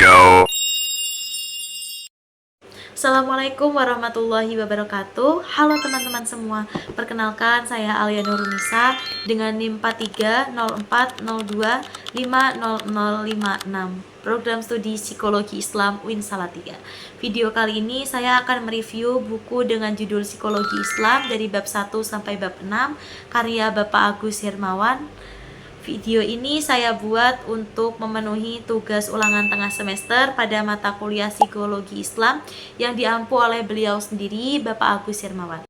go. Assalamualaikum warahmatullahi wabarakatuh. Halo teman-teman semua. Perkenalkan saya Alia Nurunisa dengan NIM 430402500056. Program Studi Psikologi Islam UIN Salatiga. Video kali ini saya akan mereview buku dengan judul Psikologi Islam dari bab 1 sampai bab 6 karya Bapak Agus Hermawan. Video ini saya buat untuk memenuhi tugas ulangan tengah semester pada mata kuliah Psikologi Islam yang diampu oleh beliau sendiri, Bapak Agus Hermawan.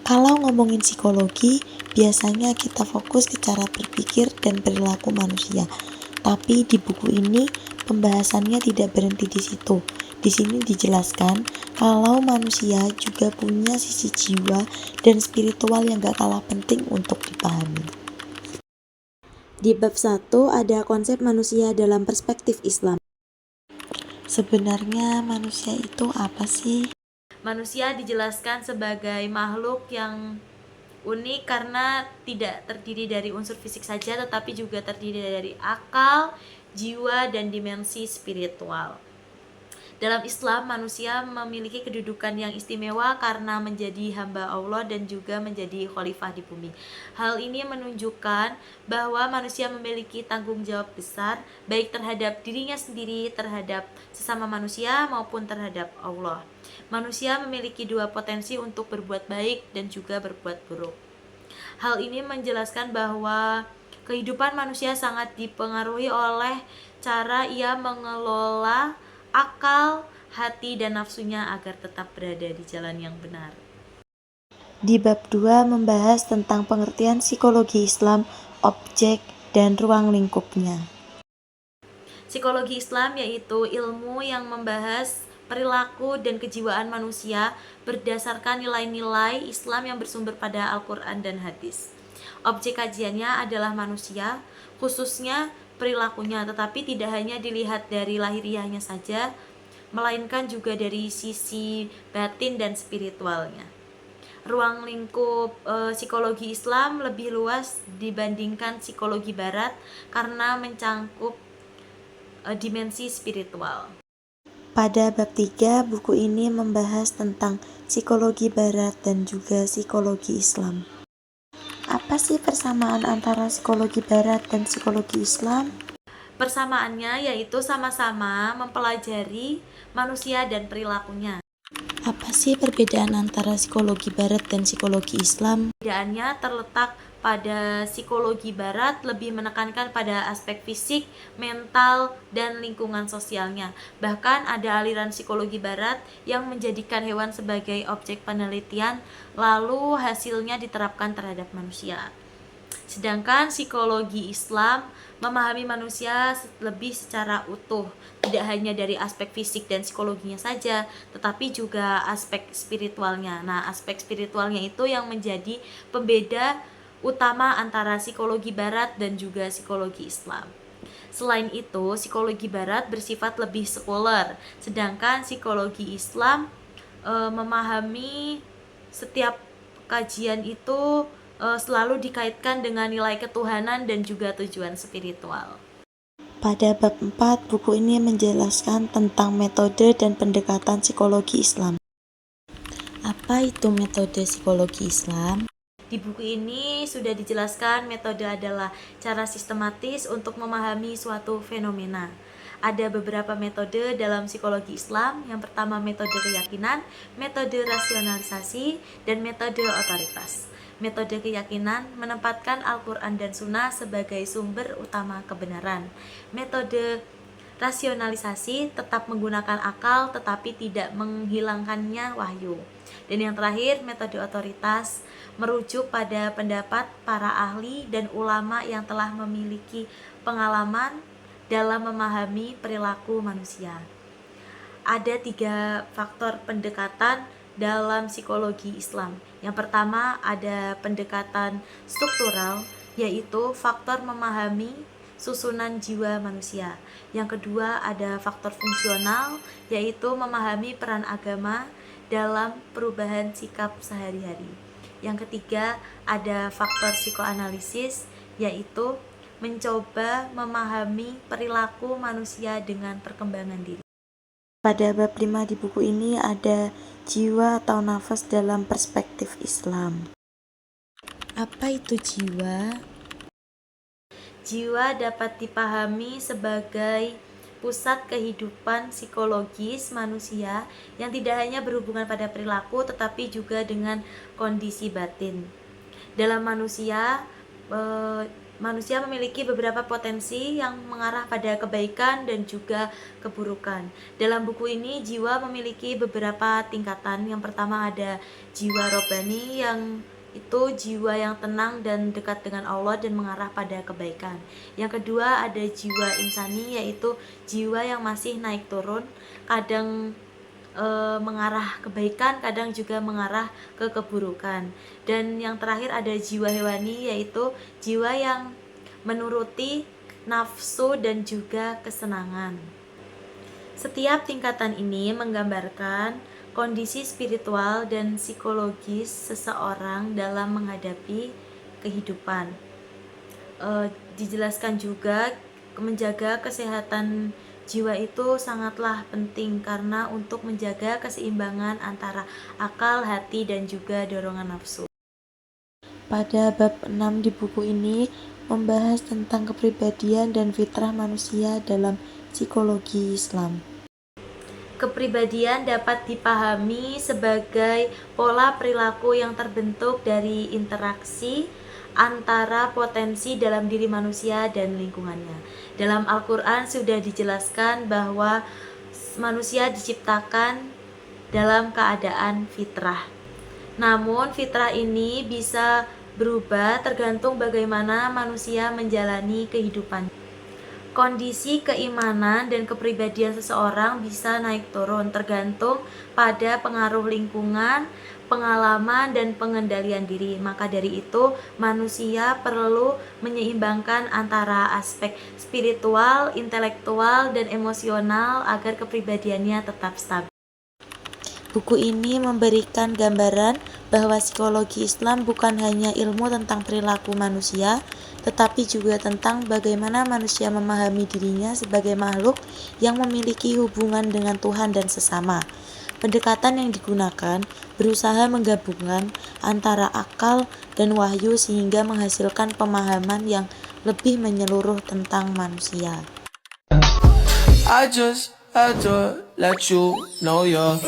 Kalau ngomongin psikologi, biasanya kita fokus ke cara berpikir dan perilaku manusia. Tapi di buku ini, pembahasannya tidak berhenti di situ. Di sini dijelaskan kalau manusia juga punya sisi jiwa dan spiritual yang gak kalah penting untuk dipahami. Di bab 1 ada konsep manusia dalam perspektif Islam. Sebenarnya manusia itu apa sih? Manusia dijelaskan sebagai makhluk yang unik karena tidak terdiri dari unsur fisik saja, tetapi juga terdiri dari akal, jiwa, dan dimensi spiritual. Dalam Islam, manusia memiliki kedudukan yang istimewa karena menjadi hamba Allah dan juga menjadi khalifah di bumi. Hal ini menunjukkan bahwa manusia memiliki tanggung jawab besar, baik terhadap dirinya sendiri, terhadap sesama manusia, maupun terhadap Allah. Manusia memiliki dua potensi untuk berbuat baik dan juga berbuat buruk. Hal ini menjelaskan bahwa kehidupan manusia sangat dipengaruhi oleh cara ia mengelola akal, hati, dan nafsunya agar tetap berada di jalan yang benar. Di bab 2 membahas tentang pengertian psikologi Islam, objek, dan ruang lingkupnya. Psikologi Islam yaitu ilmu yang membahas perilaku dan kejiwaan manusia berdasarkan nilai-nilai Islam yang bersumber pada Al-Quran dan hadis. Objek kajiannya adalah manusia, khususnya perilakunya, tetapi tidak hanya dilihat dari lahiriahnya saja, melainkan juga dari sisi batin dan spiritualnya. Ruang lingkup psikologi Islam lebih luas dibandingkan psikologi Barat karena mencangkup dimensi spiritual. Pada bab 3, buku ini membahas tentang psikologi Barat dan juga psikologi Islam. Apa sih persamaan antara psikologi Barat dan psikologi Islam? Persamaannya yaitu sama-sama mempelajari manusia dan perilakunya. Apa sih perbedaan antara psikologi Barat dan psikologi Islam? Perbedaannya terletak pada psikologi Barat lebih menekankan pada aspek fisik, mental, dan lingkungan sosialnya. Bahkan ada aliran psikologi Barat yang menjadikan hewan sebagai objek penelitian, lalu hasilnya diterapkan terhadap manusia. Sedangkan psikologi Islam memahami manusia lebih secara utuh, tidak hanya dari aspek fisik dan psikologinya saja, tetapi juga aspek spiritualnya. Nah, aspek spiritualnya itu yang menjadi pembeda utama antara psikologi Barat dan juga psikologi Islam. Selain itu, psikologi Barat bersifat lebih sekuler, sedangkan psikologi Islam memahami setiap kajian itu selalu dikaitkan dengan nilai ketuhanan dan juga tujuan spiritual. Pada bab 4, buku ini menjelaskan tentang metode dan pendekatan psikologi Islam. Apa itu metode psikologi Islam? Di buku ini sudah dijelaskan metode adalah cara sistematis untuk memahami suatu fenomena. Ada beberapa metode dalam psikologi Islam. Yang pertama metode keyakinan, metode rasionalisasi, dan metode otoritas. Metode keyakinan menempatkan Al-Quran dan Sunnah sebagai sumber utama kebenaran. Metode rasionalisasi tetap menggunakan akal tetapi tidak menghilangkannya wahyu. Dan yang terakhir, metode otoritas merujuk pada pendapat para ahli dan ulama yang telah memiliki pengalaman dalam memahami perilaku manusia. Ada 3 faktor pendekatan dalam psikologi Islam. Yang pertama ada pendekatan struktural, yaitu faktor memahami susunan jiwa manusia. Yang kedua ada faktor fungsional, yaitu memahami peran agama dalam perubahan sikap sehari-hari. Yang ketiga ada faktor psikoanalisis, yaitu mencoba memahami perilaku manusia dengan perkembangan diri. Pada bab 5 di buku ini ada jiwa atau nafas dalam perspektif Islam. Apa itu jiwa? Jiwa dapat dipahami sebagai pusat kehidupan psikologis manusia yang tidak hanya berhubungan pada perilaku tetapi juga dengan kondisi batin. Dalam manusia memiliki beberapa potensi yang mengarah pada kebaikan dan juga keburukan. Dalam buku ini jiwa memiliki beberapa tingkatan. Yang pertama ada jiwa robbani, yang itu jiwa yang tenang dan dekat dengan Allah dan mengarah pada kebaikan. Yang kedua ada jiwa insani, yaitu jiwa yang masih naik turun, kadang mengarah kebaikan, kadang juga mengarah ke keburukan. Dan yang terakhir ada jiwa hewani, yaitu jiwa yang menuruti nafsu dan juga kesenangan. Setiap tingkatan ini menggambarkan kondisi spiritual dan psikologis seseorang dalam menghadapi kehidupan. Dijelaskan juga menjaga kesehatan jiwa itu sangatlah penting karena untuk menjaga keseimbangan antara akal, hati, dan juga dorongan nafsu. Pada bab 6 di buku ini membahas tentang kepribadian dan fitrah manusia dalam psikologi Islam. Kepribadian dapat dipahami sebagai pola perilaku yang terbentuk dari interaksi antara potensi dalam diri manusia dan lingkungannya. Dalam Al-Quran sudah dijelaskan bahwa manusia diciptakan dalam keadaan fitrah. Namun fitrah ini bisa berubah tergantung bagaimana manusia menjalani kehidupan. Kondisi keimanan dan kepribadian seseorang bisa naik turun tergantung pada pengaruh lingkungan, pengalaman, dan pengendalian diri. Maka dari itu, manusia perlu menyeimbangkan antara aspek spiritual, intelektual, dan emosional agar kepribadiannya tetap stabil. Buku ini memberikan gambaran bahwa psikologi Islam bukan hanya ilmu tentang perilaku manusia, tetapi juga tentang bagaimana manusia memahami dirinya sebagai makhluk yang memiliki hubungan dengan Tuhan dan sesama. Pendekatan yang digunakan berusaha menggabungkan antara akal dan wahyu sehingga menghasilkan pemahaman yang lebih menyeluruh tentang manusia. I just had to let you know you're